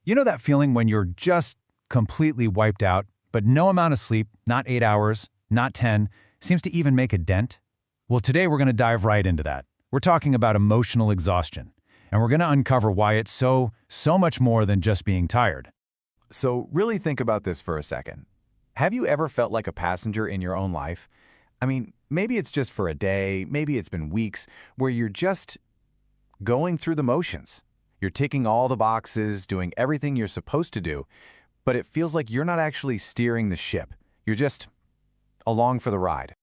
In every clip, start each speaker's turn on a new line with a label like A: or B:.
A: You know that feeling when you're just completely wiped out, but no amount of sleep, not 8 hours, not 10, seems to even make a dent? Well, today we're going to dive right into that. We're talking about emotional exhaustion, and we're going to uncover why it's so much more than just being tired.
B: So really think about this for a second. Have you ever felt like a passenger in your own life? I mean, maybe it's just for a day, maybe it's been weeks, where you're just going through the motions. You're ticking all the boxes, doing everything you're supposed to do, but it feels like you're not actually steering the ship. You're just along for the ride.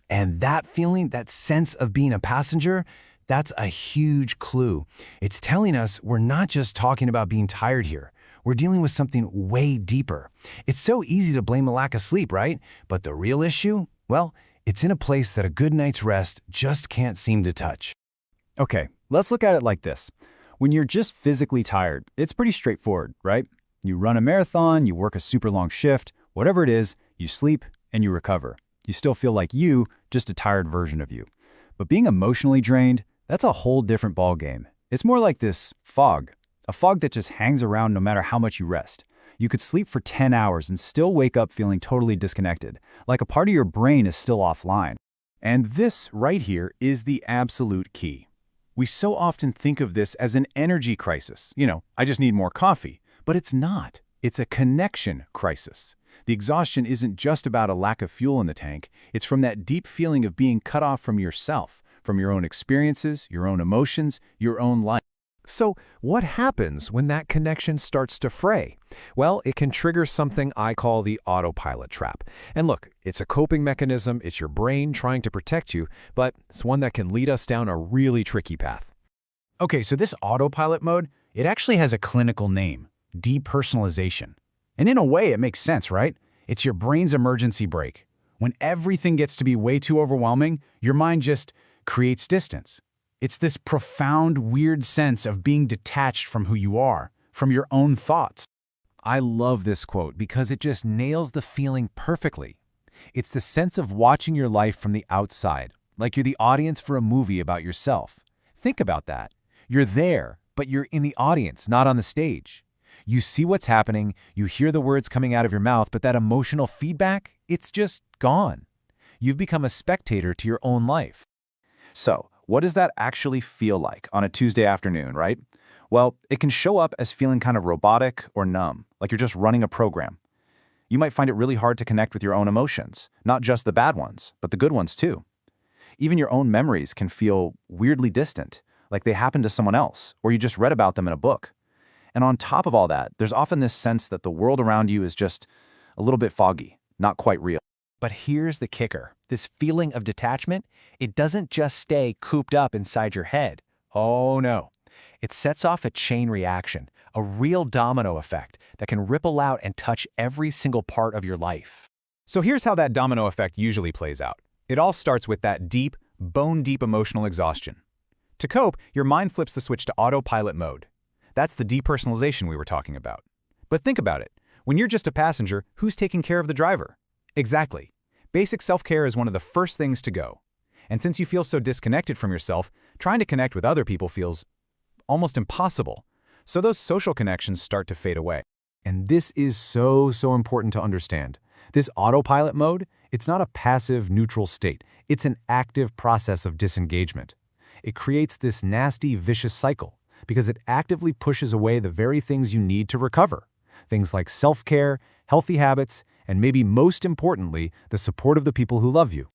A: And that feeling, that sense of being a passenger, that's a huge clue. It's telling us we're not just talking about being tired here. We're dealing with something way deeper. It's so easy to blame a lack of sleep, right? But the real issue? Well, it's in a place that a good night's rest just can't seem to touch.
C: Okay, let's look at it like this. When you're just physically tired, it's pretty straightforward, right? You run a marathon, you work a super long shift, whatever it is, you sleep and you recover. You still feel like you, just a tired version of you. But being emotionally drained, that's a whole different ballgame. It's more like this fog, a fog that just hangs around no matter how much you rest. You could sleep for 10 hours and still wake up feeling totally disconnected, like a part of your brain is still offline.
B: And this right here is the absolute key. We so often think of this as an energy crisis. I just need more coffee. But it's not. It's a connection crisis. The exhaustion isn't just about a lack of fuel in the tank. It's from that deep feeling of being cut off from yourself, from your own experiences, your own emotions, your own life.
D: So what happens when that connection starts to fray? Well, it can trigger something I call the autopilot trap. And look, it's a coping mechanism, it's your brain trying to protect you, but it's one that can lead us down a really tricky path.
A: Okay, so this autopilot mode, it actually has a clinical name, depersonalization. And in a way, it makes sense, right? It's your brain's emergency brake. When everything gets to be way too overwhelming, your mind just creates distance. It's this profound, weird sense of being detached from who you are, from your own thoughts.
B: I love this quote because it just nails the feeling perfectly. It's the sense of watching your life from the outside, like you're the audience for a movie about yourself. Think about that. You're there, but you're in the audience, not on the stage. You see what's happening, you hear the words coming out of your mouth, but that emotional feedback, it's just gone. You've become a spectator to your own life. So, what does that actually feel like on a Tuesday afternoon, right? Well, it can show up as feeling kind of robotic or numb, like you're just running a program. You might find it really hard to connect with your own emotions, not just the bad ones, but the good ones too. Even your own memories can feel weirdly distant, like they happened to someone else, or you just read about them in a book. And on top of all that, there's often this sense that the world around you is just a little bit foggy, not quite real.
E: But here's the kicker. This feeling of detachment, it doesn't just stay cooped up inside your head. Oh no. It sets off a chain reaction, a real domino effect that can ripple out and touch every single part of your life.
A: So here's how that domino effect usually plays out. It all starts with that deep, bone-deep emotional exhaustion. To cope, your mind flips the switch to autopilot mode. That's the depersonalization we were talking about. But think about it. When you're just a passenger, who's taking care of the driver? Exactly. Basic self-care is one of the first things to go. And since you feel so disconnected from yourself, trying to connect with other people feels almost impossible. So those social connections start to fade away.
D: And this is so important to understand. This autopilot mode, it's not a passive, neutral state. It's an active process of disengagement. It creates this nasty, vicious cycle because it actively pushes away the very things you need to recover. Things like self-care, healthy habits, and maybe most importantly, the support of the people who love you.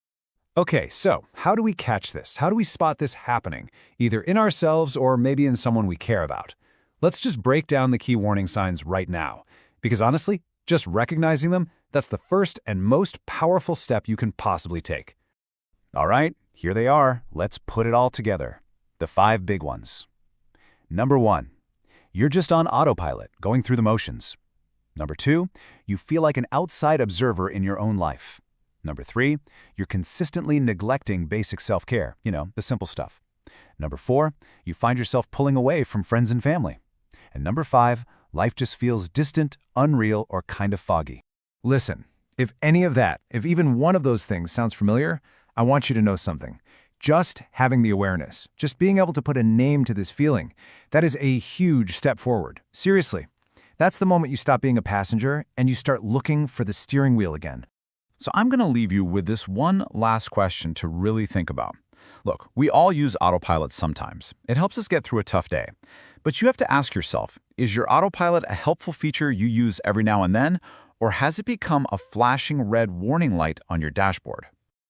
D: Okay, so how do we catch this? How do we spot this happening, either in ourselves or maybe in someone we care about? Let's just break down the key warning signs right now, because honestly, just recognizing them, that's the first and most powerful step you can possibly take. All right, here they are. Let's put it all together. The 5 big ones. Number 1, you're just on autopilot, going through the motions. Number 2, you feel like an outside observer in your own life. Number 3, you're consistently neglecting basic self-care, the simple stuff. Number 4, you find yourself pulling away from friends and family. And number 5, life just feels distant, unreal, or kind of foggy. Listen, if any of that, if even one of those things sounds familiar, I want you to know something. Just having the awareness, just being able to put a name to this feeling, that is a huge step forward. Seriously.
B: That's the moment you stop being a passenger and you start looking for the steering wheel again.
A: So I'm going to leave you with this one last question to really think about. Look, we all use autopilot sometimes. It helps us get through a tough day. But you have to ask yourself, is your autopilot a helpful feature you use every now and then, or has it become a flashing red warning light on your dashboard?